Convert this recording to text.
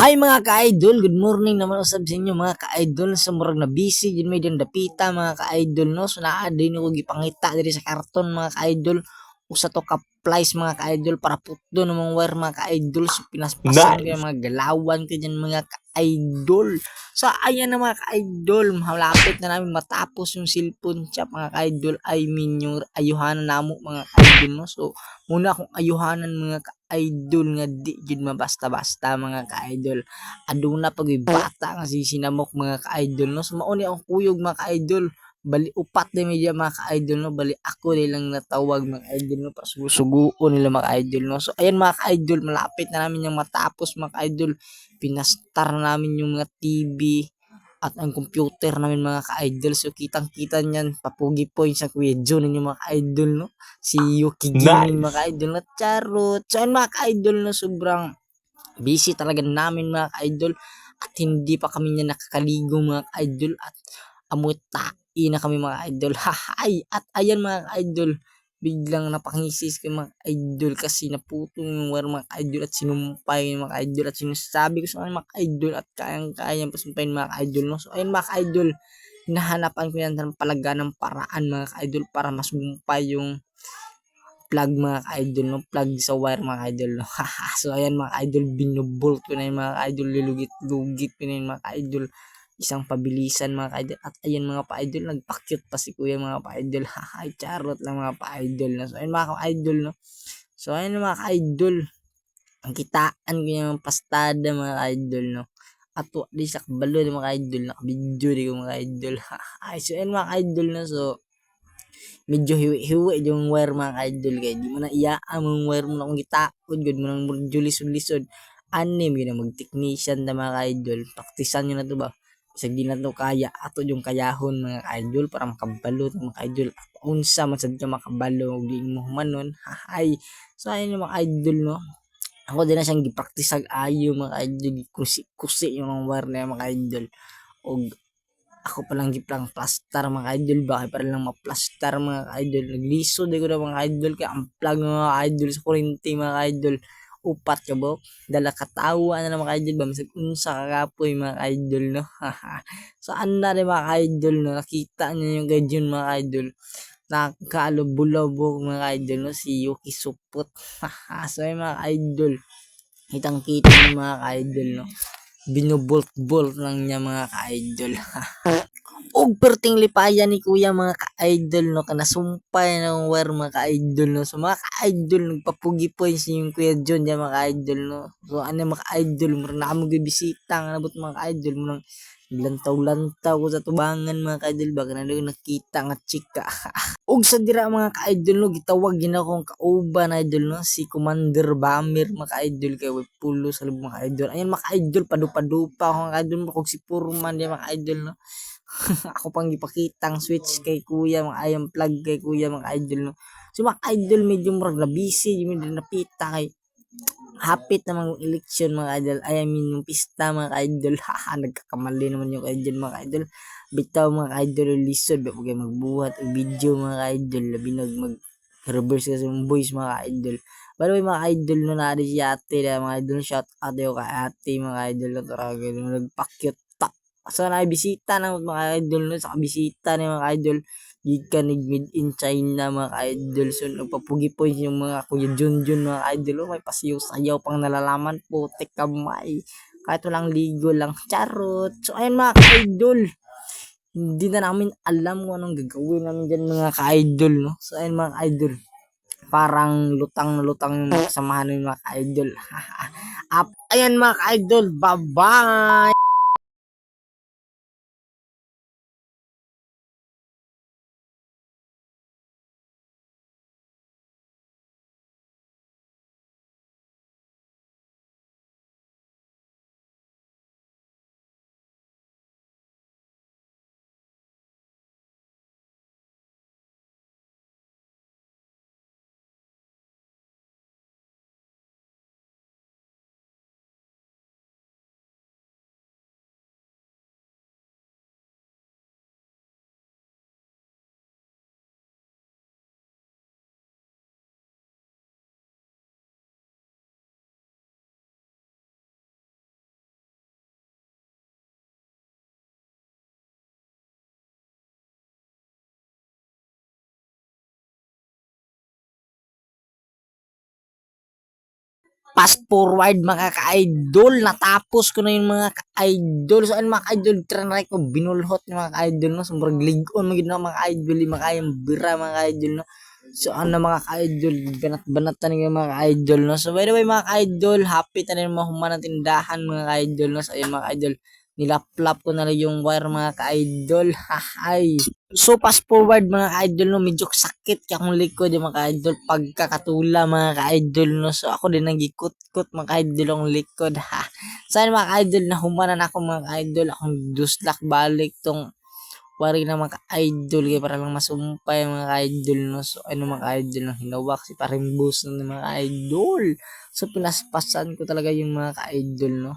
Hi mga ka-idol, good morning naman usab sa inyo mga ka-idol. Sa murag na busy yun may din dapita mga ka-idol no. So naa din ko gipangita diri sa karton mga ka-idol. Usa to ka plies mga ka-idol para putdo namang wire mga ka-idol. So pinaspasan ko yung mga galawan ko dyan mga ka-idol. So ayan na mga ka-idol, malapit na namin matapos yung cellphone shop mga ka-idol. I mean yung ayuhanan namo mga ka-idol no. So muna akong ayuhanan mga ka-idol nga di jud mabasta-basta mga ka-idol. Aduna pag bata nga si sinamok mga ka-idol no. So mao ni akong kuyog mga ka-idol. Bali upat na media mga ka-idol no. Bali ako nilang natawag mga idol no. Pasusuguon nila mga idol no. So ayan mga ka-idol, malapit na namin yung matapos mga ka-idol. Pinastar namin yung mga TV at ang computer namin mga ka-idol. So kitang-kita niyan papugi points sa Kuya John ninyo mga ka-idol no. Si Yuki Gaming mga ka-idol na charot. So ayun mga ka-idol no, sobrang busy talaga namin mga ka-idol at hindi pa kami niya nakakaligo mga ka-idol at amoy tai na kami mga idol. Hahay! At ayan mga idol, biglang napangisis ko mga idol kasi naputong yung wire mga idol at sinumpay yung mga idol at sinasabi ko sa mga idol at kayang-kayang pasumpayin mga idol no. So ayun mga idol, hinahanapan ko yan ng palaganang paraan mga idol para masumpay yung plug mga idol no, plug sa wire mga idol no. So ayan mga idol, binubolt ko na yung mga idol, lulugit-lugit ko na yung mga idol, isang pabilisan mga ka-idol. At ayan mga pa-idol, nagpa-cute pa si kuya mga pa-idol. Hahay, charot lang mga pa-idol no. So ayun mga ka-idol no. So ayun mga ka-idol, ang kitaan ko yung pastada mga ka-idol no. At di sa kabalo ng mga idol, nakabidyo di ko mga idol. Hahay, so ayun mga ka-idol no. So medyo hiwi-hiwi yung wire mga ka-idol kay di mo na iyaan mong wire mo na kung gitaod gud mo nang medyo lisod-lisod. Anim yun na mag-technician na mga ka-idol, praktisan nyo na to ba. Bisag di na to kaya ato yung kayahon mga idol para makabalo mga idol at unsa man sad ka makabalo og di mo humanon. Hahay, so ayun yung mga idol no. Ako din na siyang gipraktis ayo mga idol, kusi yung wire na mga idol. Og ako pa lang giplang plaster mga idol, bakit para lang ma-plaster mga idol. Nagliso di ko na mga idol kay ang plug mga idol sa kuryente mga idol. Upat ka bo, dala katawa na mga idol ba misag unsa kagapoy mga idol no. So anda rin mga idol no, nakita niyo yung gadyon mga idol, nakaalubulabog mga idol no, si Yuki Supot. So ay mga idol, kitang kita ng mga idol no, binubolt-bolt lang niya mga ka-idol. Og perting lipayan ni kuya mga ka-idol no, kanasumpay ng wire mga ka-idol no. So mga ka-idol, nagpapugi points yung kuya John dyan mga ka-idol no. So ano mga ka-idol, mura na kami bisita nga nabot mga ka-idol mo nang lantaw-lantaw ko sa tubangan mga ka-idol, baka na doon nakita nga chika. Og sa dira mga ka-idol no, gitawag gina akong kauban idol no, si Commander Bamir mga ka-idol kay way pulo sa lubong mga ka-idol. Ayan mga ka-idol, padupa-dupa ako mga ka-idol, kog si Purman di mga ka-idol no. Ako pang gipakitang switch kay kuya mga ayang plug kay kuya mga idol no. So mga idol, medyo murag na busy medyo napita kay hapit na mga eleksyon mga idol. I mean yung pista mga idol. Nagkakamali naman yung idol mga idol. Bitaw mga idol lisod ba kay magbuhat og video mga idol, labi mag reverse kasi yung voice mga idol. By the way mga idol no, na si ate na mga idol, shout out yo kay ate mga idol na taraga nagpakyut. So bisita ng mga idol no, sa bisita ni mga idol gikan ni made in China mga idol. So nagpapugi po yung mga kuya Junjun mga idol, may pasiyaw-sayaw pang nalalaman po tek kamay kahit walang ligo lang, charot. So ayun mga idol, hindi na namin alam kung anong gagawin namin dyan mga ka-idol no. So ayun mga idol, parang lutang na lutang yung mga kasamahan ng mga ka-idol. Ayan mga ka-idol, bye bye. fast forward mga ka-idol, natapos ko na yung mga ka-idol. So ayun mga ka-idol, trinay ko binulhot yung mga ka-idol no. So murag ligon magid na mga ka-idol, di makayang bira mga ka-idol no. So ano mga ka-idol, banat-banat na yung mga ka-idol no. So by the way mga ka-idol, happy na rin mahuman ng tindahan mga ka-idol no. So ayun mga ka-idol, nilaplap ko na lang yung wire mga ka-idol. Hahay. So fast forward mga ka-idol no, medyo sakit kaya akong likod yung mga ka-idol pagkakatula mga ka-idol no. So ako din nagikot-kot mga ka-idol ang likod ha. Sana mga ka-idol na humanan ako mga ka-idol, akong duslak balik tong wari na mga ka-idol kaya para lang masumpay mga ka-idol no. So ano mga ka-idol no, hinawak si Parimbus ng mga ka-idol. So pinaspasan ko talaga yung mga ka-idol no.